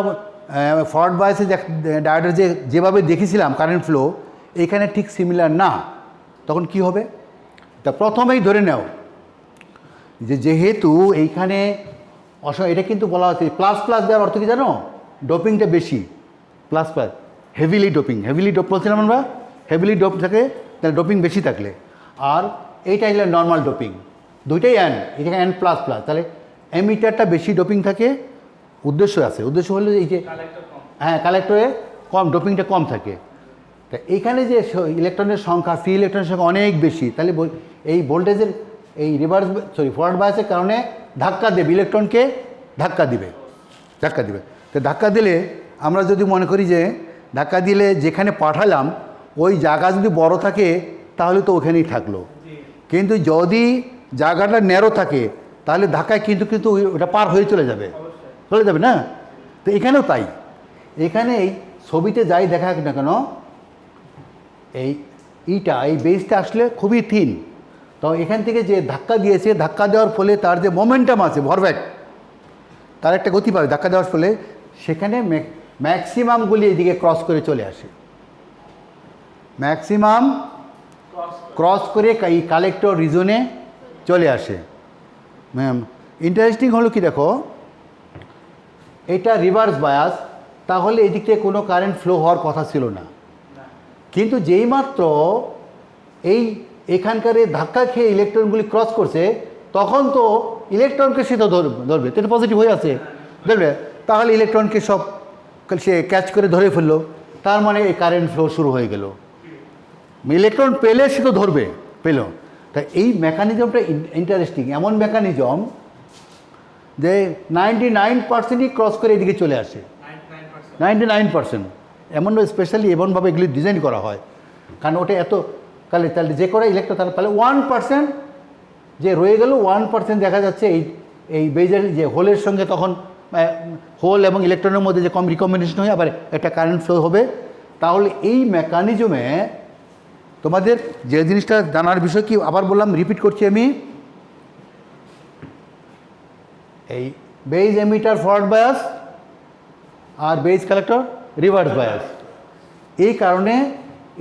ফরওয়ার্ড বায়াসে ডায়োডের যেভাবে দেখেছিলাম কারেন্ট ফ্লো, এখানে ঠিক সিমিলার না। তখন কি হবে, তা প্রথমেই ধরে নাও যেহেতু এইখানে এটা কিন্তু বলা হচ্ছে প্লাস প্লাস দেওয়ার অর্থ কি জানো, ডোপিংটা বেশি, প্লাস প্লাস হেভিলি ডোপ বলছিলাম আমরা, হেভিলি ডোপ থাকে তাহলে ডোপিং বেশি থাকলে, আর এইটা হলো নর্মাল ডোপিং, দুইটাই এন, এখানে এন প্লাস প্লাস, তাহলে এমিটারটা বেশি ডোপিং থাকে। উদ্দেশ্য হলো এই যে হ্যাঁ কালেক্টরে কম ডোপিংটা কম থাকে। তা এইখানে যে ইলেকট্রনের সংখ্যা, ফ্রি ইলেকট্রনের সংখ্যা অনেক বেশি, তাহলে এই ভোল্টেজের এই ফরওয়ার্ড বায়াসের কারণে ধাক্কা দেবে, ইলেকট্রনকে ধাক্কা দিবে। তো ধাক্কা দিলে আমরা যদি মনে করি যে ধাক্কা দিলে যেখানে পাঠালাম ওই জায়গা যদি বড় থাকে তাহলে তো ওখানেই থাকলো, কিন্তু যদি জায়গাটা ন্যারো থাকে তাহলে ধাক্কায় কিন্তু ওটা পার হয়ে চলে যাবে না। তো এখানেও তাই, এখানে এই ছবিতে যাই দেখা না কেন এই এই বেসটা আসলে খুবই থিন, তো এখান থেকে যে ধাক্কা দিয়েছে, ধাক্কা দেওয়ার ফলে তার যে মোমেন্টাম আছে ভরবেগ, তার একটা গতি পাবে ধাক্কা দেওয়ার ফলে, সেখানে ম্যাক্সিমামগুলি এইদিকে ক্রস করে চলে আসে, ম্যাক্সিমাম ক্রস করে এই কালেক্টর রিজনে চলে আসে। ইন্টারেস্টিং হলো কি দেখো, এটা রিভার্স বায়াস, তাহলে এদিক থেকে কোনো কারেন্ট ফ্লো হওয়ার কথা ছিল না, কিন্তু যেই মাত্র এখানকার ধাক্কা খেয়ে ইলেকট্রনগুলি ক্রস করছে তখন তো ইলেকট্রনকে সে তো ধরবে, তো এটা পজিটিভ হয়ে আছে ধরবে, তাহলে ইলেকট্রনকে সব সে ক্যাচ করে ধরে ফেললো, তার মানে এই কারেন্ট ফ্লো শুরু হয়ে গেল। ইলেকট্রন পেলে সে তো ধরবে, পেল। তা এই মেকানিজমটা ইন্টারেস্টিং, এমন মেকানিজম যে 99%ই ক্রস করে এদিকে চলে আসে, 99%। এমন স্পেশালি এমনভাবে এগুলি ডিজাইন করা হয়, কারণ ওটা এত তাহলে যে করে ইলেকট্রন তাহলে 1% যে রয়ে গেল, 1% দেখা যাচ্ছে এই বেজের যে হোলের সঙ্গে তখন হোল এবং ইলেকট্রনের মধ্যে যে রিকম্বিনেশন হয়ে আবার একটা কারেন্ট ফ্লো হবে। তাহলে এই মেকানিজমে তোমাদের যে জিনিসটা জানার বিষয় কি, আবার বললাম, রিপিট করছি আমি, এই বেজ এমিটার ফরওয়ার্ড বায়াস আর বেজ কালেক্টর রিভার্স বায়াস, এই কারণে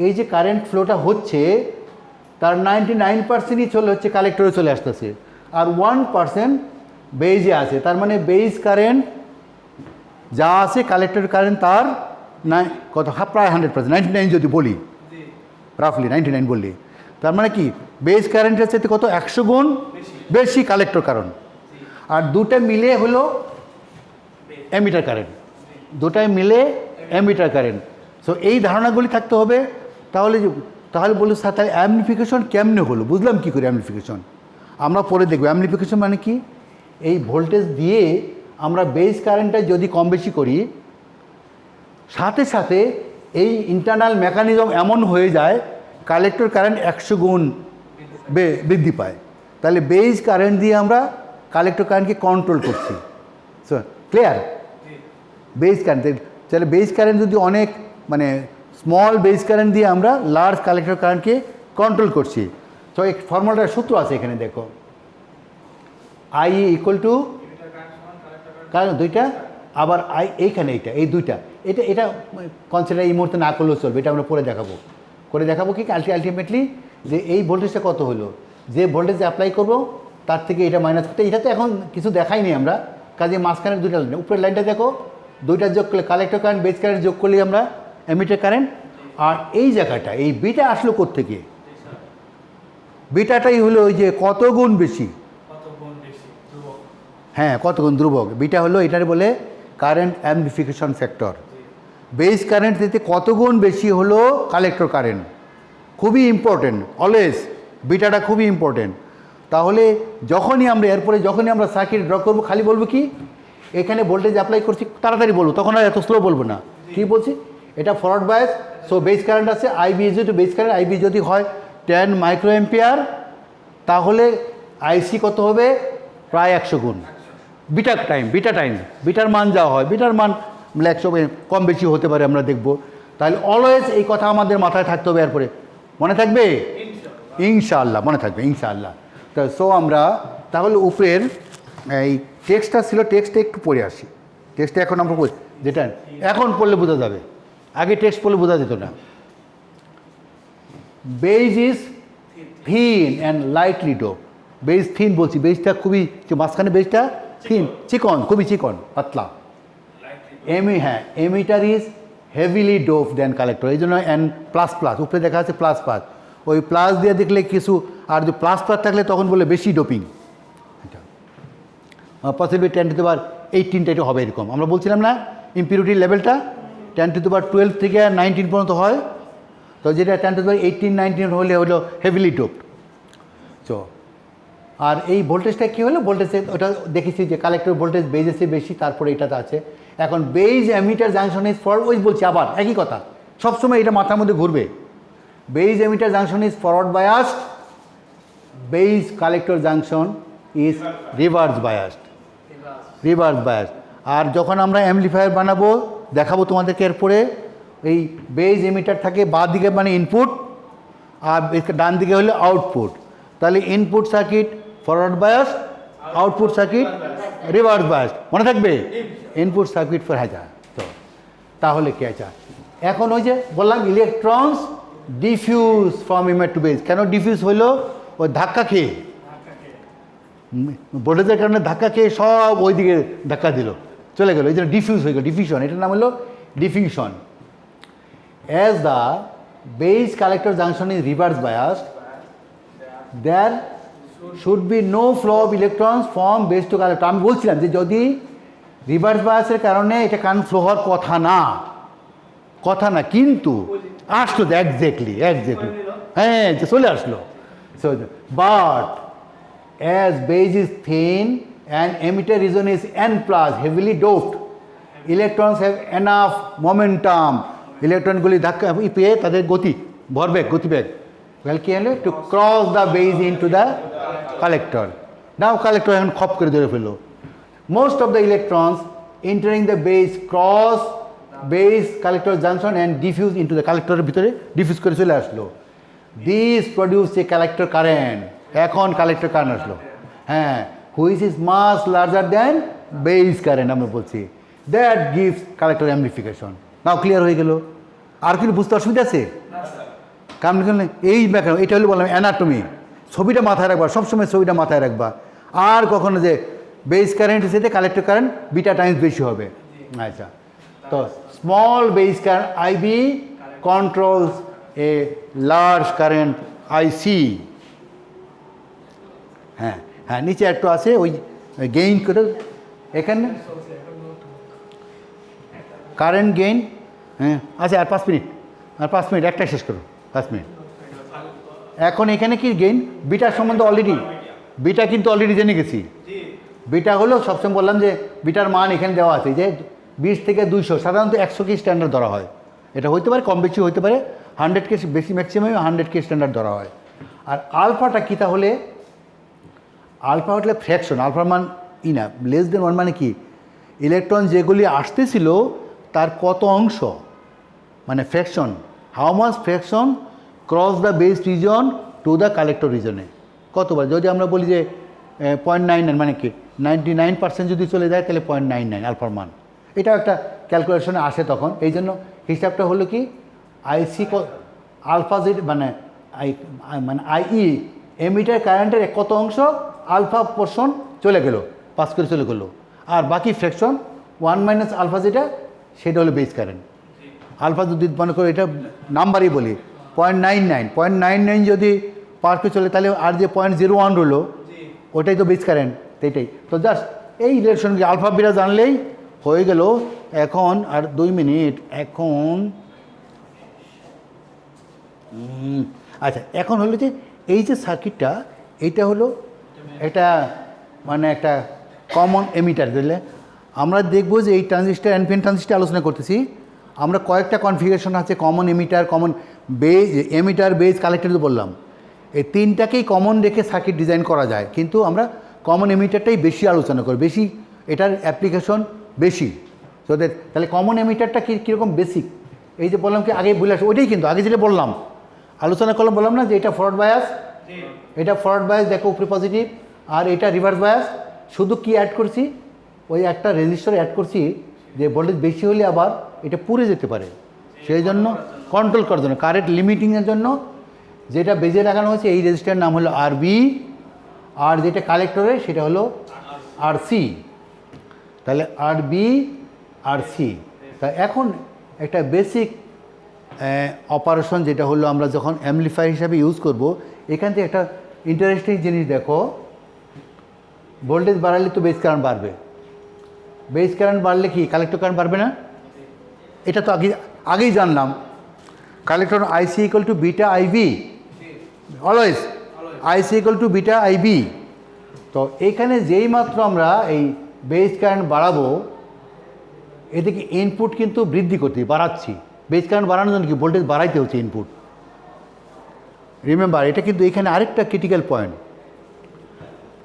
এই যে কারেন্ট ফ্লোটা হচ্ছে তার 99%ই হচ্ছে কালেক্টরে চলে আসতেছে, আর 1% বেজে আছে, তার মানে বেজ কারেন্ট যা আছে কালেক্টর কারেন্ট তার কত প্রায় 100%, 99 যদি বলি, রাফলি 99 বললি, তার মানে কি বেজ কারেন্টের চাইতে কত 100 গুণ বেশি কালেক্টর কারেন্ট, আর দুটা মিলে হলো এমিটার কারেন্ট, দুটায় মিলে এমিটার কারেন্ট। সো এই ধারণাগুলি থাকতে হবে। তাহলে বললো স্যার তাহলে অ্যাম্পলিফিকেশন কেমনে হলো, বুঝলাম কী করে অ্যাম্পলিফিকেশন, আমরা পরে দেখব। অ্যাম্পলিফিকেশন মানে কি, এই ভোল্টেজ দিয়ে আমরা বেস কারেন্টটা যদি কম বেশি করি, সাথে সাথে এই ইন্টারনাল মেকানিজম এমন হয়ে যায় কালেক্টর কারেন্ট 100 গুণ বৃদ্ধি পায়, তাহলে বেস কারেন্ট দিয়ে আমরা কালেক্টর কারেন্টকে কন্ট্রোল করছি। সো ক্লিয়ার, বেস কারেন্ট, তাহলে বেস কারেন্ট যদি অনেক মানে স্মল বেস কারেন্ট দিয়ে আমরা লার্জ কালেক্টর কারেন্টকে কন্ট্রোল করছি। তো এই ফর্মুলাটার সূত্র আছে এখানে দেখো, আই ইকুয়াল টু কারণ দুইটা, আবার এইখানে এই দুইটা, এটা কনসিডার এই মুহূর্তে না করলেও চলবে, এটা আমরা পরে দেখাবো কি আলটিমেটলি যে এই ভোল্টেজটা কত হলো, যে ভোল্টেজ অ্যাপ্লাই করবো তার থেকে এটা মাইনাস করতে, এটা তো এখন কিছু দেখাইনি আমরা, কাজে মাঝখানে দুইটা লাইন, উপরের লাইনটা দেখো, দুইটা যোগ করলে কালেক্টর কারেন্ট বেস কারেন্ট যোগ করলে আমরা এমিটার কারেন্ট, আর এই জায়গাটা এই বিটা আসলো কোত্থেকে, বিটাটাই হলো ওই যে কত গুণ বেশি, হ্যাঁ কত গুণ ধ্রুবক, বিটা হলো এটার বলে current amplification factor. Base current থেকে কত গুণ বেশি হলো কালেক্টর কারেন্ট, খুবই ইম্পর্টেন্ট, অলওয়েজ বিটাটা খুবই ইম্পর্টেন্ট। তাহলে যখনই আমরা সার্কিট ড্র করবো খালি বলবো কি এখানে ভোল্টেজ অ্যাপ্লাই করছি, তাড়াতাড়ি বলবো, তখন আর এত স্লো বলবো না। কী বলছি, এটা forward bias, so base current আছে IB is to base current, IB যদি হয় 10 মাইক্রো অ্যাম্পিয়ার, তাহলে আইসি কত হবে, প্রায় 100 গুণ। বিটার মান যাওয়া হয়, বিটার মান 100 কম বেশি হতে পারে, আমরা দেখব। তাহলে অলওয়েজ এই কথা আমাদের মাথায় থাকতে হবে, এরপরে মনে থাকবে ইনশাআল্লাহ, মনে থাকবে ইনশাআল্লাহ। তো সো আমরা তাহলে উপরের এই টেক্সটটা ছিল, টেক্সটটা একটু পড়ে আসি। টেক্সটটা এখন আমরা যেটা এখন পড়লে বোঝা যাবে, আগে টেক্সট পড়লে বোঝা যেত না। Base is thin and lightly dope. Base thin বলছি, বেজটা খুবই, মাঝখানে বেজটা থিন, চিকন, খুবই চিকন, পাতলা। Emitter is heavily dope then collector, এই জন্য এন প্লাস প্লাস, উপরে দেখা আছে প্লাস প্লাস, ওই প্লাস দিয়ে দেখলে কিছু, আর যদি প্লাস প্লাস থাকলে তখন বলে বেশি ডোপিং। পসিবলি 10⁻18 এটা হবে এরকম। আমরা বলছিলাম না ইম্পিউরিটির লেভেলটা 10⁻12 থেকে 19 পর্যন্ত হয়, তো যেটা 10⁻18 19 হলে হলো হেভিলি ডোপ। তো আর এই ভোল্টেজটা কী হলো, ভোল্টেজে ওটা দেখেছি যে কালেক্টর ভোল্টেজ বেজেছে বেশি, তারপরে এটাতে আছে। এখন base emitter junction is forward, ওই বলছি আবার একই কথা, সবসময় এটা মাথার মধ্যে ঘুরবে। Base emitter junction is forward biased, base collector junction is reverse biased. আর যখন আমরা অ্যাম্পলিফায়ার বানাবো দেখাবো তোমাদেরকে এরপরে, এই বেজ এমিটার থাকে বাঁ দিকে মানে ইনপুট, আর ডান দিকে হলে আউটপুট। তাহলে input circuit forward bias, output circuit reverse bias, মনে থাকবে ইনপুট সার্কিট ফর হাজার। তো তাহলে কি আছে, এখন ওই যে বললাম electrons diffuse from emitter to base. কেন ডিফিউজ হইলো, ওই ধাক্কা খেয়ে, ভোল্টেজের কারণে ধাক্কা খেয়ে সব ওই দিকে ধাক্কা দিল, চলে গেল, এই জন্য ডিফিউজ হয়ে গেল, ডিফিউশন, এটার নাম হলো diffusion. As the base collector junction is reverse biased, there should be no flow of electrons from base to collector। আমি বলছিলাম যে যদি রিভার্স বায়াসের কারণে এটা কারেন্ট ফ্লো হওয়ার কথা না, কিন্তু আসলো তো এক্স্যাক্টলি, হ্যাঁ চলে আসলো। So but as base is thin and emitter region is n plus heavily doped, electrons have enough momentum, ইলেকট্রনগুলি ধাক্কা পেয়ে তাদের গতিবেগ to cross the base into the collector. Now collector এখন খপ করে ধরে ফেললো। Most of the electrons entering the base cross base collector junction and diffuse into the collector ভিতরে ডিফিউজ করে চলে আসলো। This produce a collector current, এখন কালেক্টর কারেন্ট আসলো, হ্যাঁ, which is much larger than base current আমরা বলছি, that gives collector amplification. Now clear হয়ে গেল, আর কিছু বুঝতে অসুবিধা আছে? কারণ এই ব্যাখ্যা, এটা হলো বললাম অ্যানাটমি, ছবিটা মাথায় রাখবা, সবসময় ছবিটা মাথায় রাখবা। আর কখনো যে বেস কারেন্টের সাথে কালেক্টর কারেন্ট বিটা টাইমস বেশি হবে। আচ্ছা, তো small base current IB controls a large current IC. হ্যাঁ, নিচে একটু আছে ওই গেইন করে, এখানে কারেন্ট গেইন। হ্যাঁ আচ্ছা, আর 5 মিনিট, একটা শেষ করো, 5 মিনিট। এখন এখানে কি গেইন, বিটার সম্বন্ধে বিটা কিন্তু অলরেডি জেনে গেছি। বিটা হলো সবসময় বললাম যে বিটার মান এখানে দেওয়া আছে, যে 20 থেকে 200, সাধারণত 100 কে স্ট্যান্ডার্ড ধরা হয়। এটা হইতে পারে কম বেশি হইতে পারে, 100 কে বেশি, ম্যাক্সিমাম 100 কে স্ট্যান্ডার্ড ধরা হয়। আর আলফাটা কী, তাহলে আলফা হলে ফ্র্যাকশন, আলফার মান লেস দেন 1 মানে কি, ইলেকট্রন যেগুলি আসতেছিল তার কত অংশ, মানে fraction, how much fraction cross the base region to the collector রিজনে, কতবার। যদি আমরা বলি যে 0.99 মানে কি 99% যদি চলে যায় তাহলে 0.99 আলফার মান, এটাও একটা ক্যালকুলেশনে আসে তখন। এই জন্য হিসাবটা হলো কি আইসি আলফা যেটা মানে আইই এমিটার কারেন্টের কত অংশ আলফা পোর্শন চলে গেল, পাস করে চলে গেলো, আর বাকি ফ্র্যাকশন 1 মাইনাস আলফা যেটা, সেটা হলো বেস কারেন্ট। আলফা যদি মনে করো এটা নাম্বারই বলি 0.99 যদি পার করে চলে, তাহলে আর যে 0.01 রইলো ওটাই তো বেস কারেন্ট, এটাই তো। জাস্ট এই রিলেশনকে আলফা বিটা জানলেই হয়ে গেল। এখন আর 2 মিনিট, এখন আচ্ছা, এখন হলো যে এই যে সার্কিটটা, এইটা হলো এটা মানে একটা কমন এমিটার। বুঝলে, আমরা দেখব যে এই ট্রানজিস্টার এনপিএন ট্রানজিস্টার আলোচনা করতেছি, আমরা কয়েকটা কনফিগারেশন আছে, common emitter, common base, emitter, base, collector বললাম। এই তিনটাকেই কমন রেখে সার্কিট ডিজাইন করা যায়, কিন্তু আমরা কমন এমিটারটাই বেশি আলোচনা করি, বেশি এটার অ্যাপ্লিকেশন বেশি। তোদের তাহলে কমন এমিটারটা কীরকম বেসিক, এই যে বললাম কি আগে বলে আসি, ওইটাই কিন্তু আগে যেটা বললাম আলোচনা করলাম, বললাম না যে এটা ফরওয়ার্ড বায়াস, এটা ফরওয়ার্ড বায়াস দেখো উপরে পজিটিভ, আর এটা রিভার্স বায়াস। শুধু কি অ্যাড করছি, ওই একটা রেজিস্টার অ্যাড করছি যে ভোল্টেজ বেশি হলে আবার এটা পুড়ে যেতে পারে, সেই জন্য কন্ট্রোল করার জন্য, কারেন্ট লিমিটিংয়ের জন্য যেটা বেজে লাগানো হয়েছে এই রেজিস্টারের নাম হলো আরবি, আর যেটা কালেক্টরে সেটা হলো আরসি। তাহলে আরবি আরসি। তা এখন একটা বেসিক অপারেশন যেটা হলো আমরা যখন অ্যাম্পলিফায়ার হিসাবে ইউজ করব, এখান থেকে একটা ইন্টারেস্টিং জিনিস দেখো, ভোল্টেজ বাড়ালে তো বেস কারেন্ট বাড়বে, বেস কারেন্ট বাড়লে কি কালেক্টর কারেন্ট বাড়বে না? এটা তো আগেই জানলাম। Collector IC equal to beta IB, always IC equal to beta IB. তো এইখানে যেই মাত্র আমরা এই বেস কারেন্ট বাড়াবো, এদিকে ইনপুট কিন্তু বৃদ্ধি করতে বাড়াচ্ছি, বেস কারেন্ট বাড়ানোর জন্য কি ভোল্টেজ বাড়াইতে হচ্ছে ইনপুট। রিমেম্বার, এটা কিন্তু এখানে আরেকটা ক্রিটিক্যাল পয়েন্ট,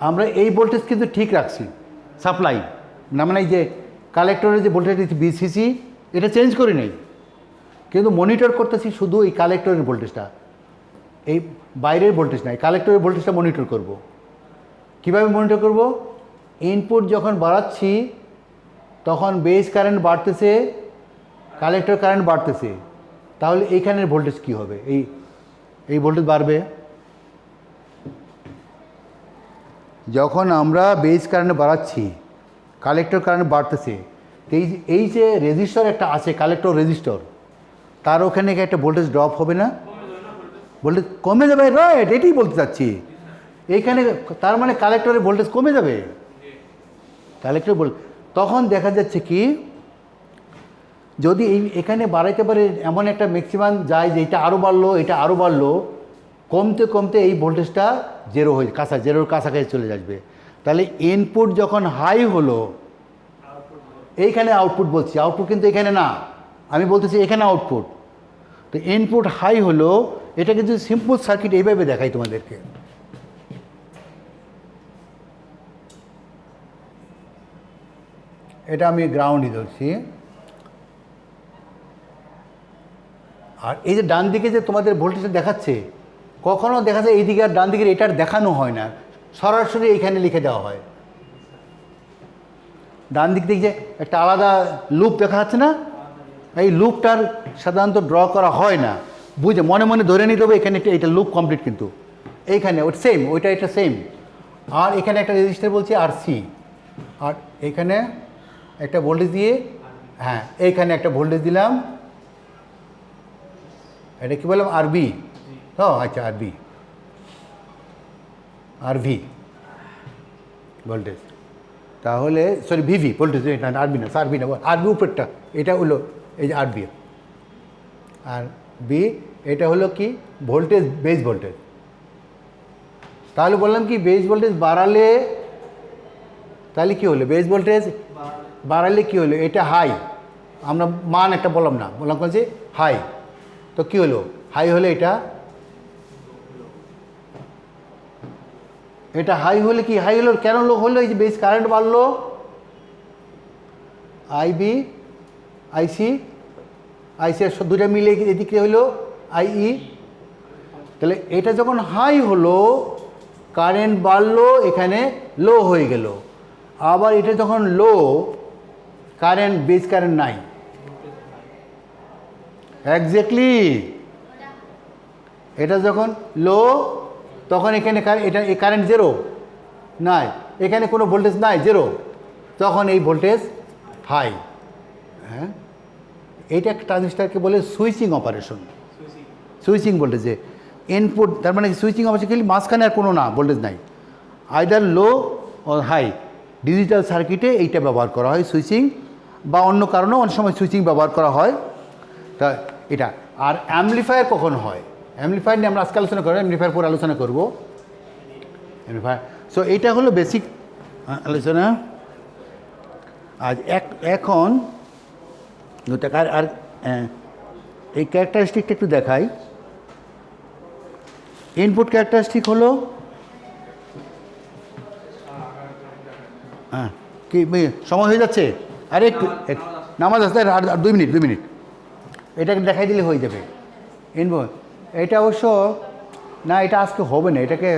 আমরা এই ভোল্টেজ কিন্তু ঠিক রাখছি সাপ্লাই, না মানে যে কালেক্টরের যে ভোল্টেজ বিসিসি এটা চেঞ্জ করে নেই, কিন্তু মনিটর করতেছি শুধু এই কালেক্টরের ভোল্টেজটা, এই বাইরের ভোল্টেজ নাই, কালেক্টরের ভোল্টেজটা মনিটর করব। কিভাবে মনিটর করব? ইনপুট যখন বাড়াচ্ছি তখন বেস কারেন্ট বাড়তেছে, কালেক্টর কারেন্ট বাড়তেছে, তাহলে এইখানের ভোল্টেজ কি হবে? এই ভোল্টেজ বাড়বে। যখন আমরা বেস কারেন্ট বাড়াচ্ছি, কালেক্টর কারেন্ট বাড়তেছে, এই যে রেজিস্টর একটা আছে কালেক্টর রেজিস্টর, তার ওখানে একটা ভোল্টেজ ড্রপ হবে না? ভোল্টেজ কমে যাবে, রাইট, এটাই বলতে চাচ্ছি। এইখানে তার মানে কালেক্টরের ভোল্টেজ কমে যাবে, কালেক্টর তখন দেখা যাচ্ছে কি যদি এখানে বাড়াইতে পারে এমন একটা ম্যাক্সিমাম যায় যে এটা আরও বাড়লো, এটা আরও বাড়লো, কমতে কমতে এই ভোল্টেজটা জেরো হয়ে জেরোর কাছাকাছি চলে আসবে। তাহলে ইনপুট যখন হাই হলো, এইখানে আউটপুট বলছি, আউটপুট কিন্তু এখানে না, আমি বলতেছি এখানে আউটপুট। তো ইনপুট হাই হলো, এটা কিন্তু সিম্পল সার্কিট এইভাবে দেখাই তোমাদেরকে। এটা আমি গ্রাউন্ডই ধরছি, আর এই যে ডান দিকে যে তোমাদের ভোল্টেজটা দেখাচ্ছে, কখনো দেখা যায় এইদিকে আর ডান দিকের এটার দেখানো হয় না, সরাসরি এইখানে লিখে দেওয়া হয়। ডান দিক থেকে যে একটা আলাদা লুপ দেখা যাচ্ছে না, এই লুপটার সাধারণত ড্র করা হয় না, বুঝে মনে মনে ধরে নিতে হবে এখানে এটা লুপ কমপ্লিট, কিন্তু এইখানে ওটা সেম, ওইটা এটা সেম। আর এখানে একটা রেজিস্টার বলছি আরসি, আর এখানে একটা ভোল্টেজ দিয়ে, হ্যাঁ এইখানে একটা ভোল্টেজ দিলাম, এটা কি বললাম আরবি, ও আচ্ছা আরবি, আরভি ভোল্টেজ, তাহলে সরি ভিভি ভোল্টেজ, এটা আরবি না, আরবি না, আরবি উপরটা এটা হলো এই যে আরবি, আর বি এটা হলো কি ভোল্টেজ, বেস ভোল্টেজ। তাহলে বললাম কি বেস ভোল্টেজ বাড়ালে, তাহলে কি হলো বেস ভোল্টেজ বাড়ালে কি হলো, এটা হাই, আমরা মান একটা বললাম না, বললাম যে হাই, তো কি হলো হাই হলে এটা হাই হলে কি হাই হলো, কেন লো হলো, এই যে বেস কারেন্ট বাড়লো, আইবি আইসি আর দুটা মিলে এদিকে হলো আইই। তাহলে এটা যখন হাই হলো কারেন্ট বাড়লো, এখানে লো হয়ে গেল, আবার এটা যখন লো কারেন্ট, বেস কারেন্ট নাই, এক্স্যাক্টলি এটা যখন লো তখন এখানে এটা এই কারেন্ট জেরো নাই, এখানে কোনো ভোল্টেজ নাই, জেরো, তখন এই ভোল্টেজ হাই। হ্যাঁ, এইটা ট্রানজিস্টারকে বলে সুইচিং অপারেশন, সুইচিং ভোল্টেজে ইনপুট, তার মানে সুইচিং অপারেশন খালি মাঝখানে আর কোনো না ভোল্টেজ নাই, either low or high. Digital সার্কিটে এইটা ব্যবহার করা হয় সুইচিং, বা অন্য কারণেও অনেক সময় সুইচিং ব্যবহার করা হয়। তা এটা আর অ্যাম্পলিফায়ার কখন হয়, অ্যাম্পলিফায়ার নিয়ে আমরা আজকে আলোচনা করবো, অ্যাম্পলিফায়ার পর আলোচনা করবো। অ্যাম্পলিফায়ার, সো এইটা হলো বেসিক আলোচনা। আজ এখন আর এই ক্যারেক্টারিস্টিকটা একটু দেখাই। ইনপুট ক্যারেক্টারিস্টিক হলো হ্যাঁ, কি সময় হয়ে যাচ্ছে? আরে একটু নামাজ আসতে আর 2 মিনিট এটাকে দেখাই দিলে হয়ে যাবে। ইনপুট এটা অবশ্য না, এটা আজকে হবে না, এটাকে